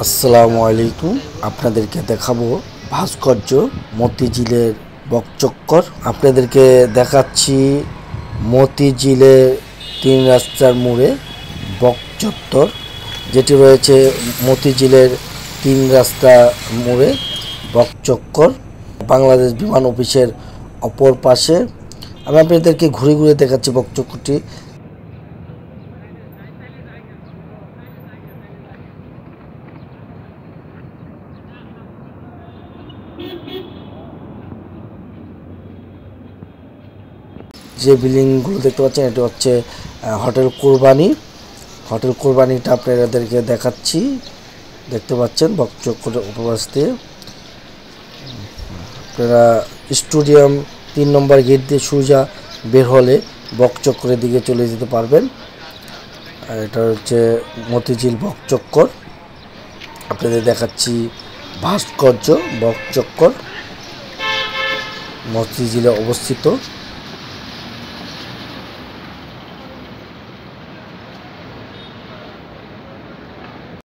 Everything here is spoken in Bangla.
আসসালামু আলাইকুম। আপনাদেরকে দেখাবো ভাস্কর্য মতিঝিলের বকচক্কর। আপনাদেরকে দেখাচ্ছি মতিঝিলে 3 রাস্তার মোড়ে বকচত্বর, যেটি রয়েছে মতিঝিলের 3 রাস্তা মোড়ে বকচক্কর, বাংলাদেশ বিমান অফিসের অপর পাশে। আমি আপনাদেরকে ঘুরে ঘুরে দেখাচ্ছি বকচক্করটি। যে বিল্ডিংগুলো দেখতে পাচ্ছেন, এটা হচ্ছে হোটেল কোরবানি। হোটেল কোরবানিটা আপনাদেরকে দেখাচ্ছি। দেখতে পাচ্ছেন বকচক্করের উপবাস দিয়ে আপনারা স্টেডিয়াম 3 নম্বর গেট দিয়ে সোজা বের হলে বকচক্করের দিকে চলে যেতে পারবেন। আর এটা হচ্ছে মতিঝিল বকচক্কর। আপনাদের দেখাচ্ছি ভাস্কর্য বকচক্কর মতিঝিলে অবস্থিত।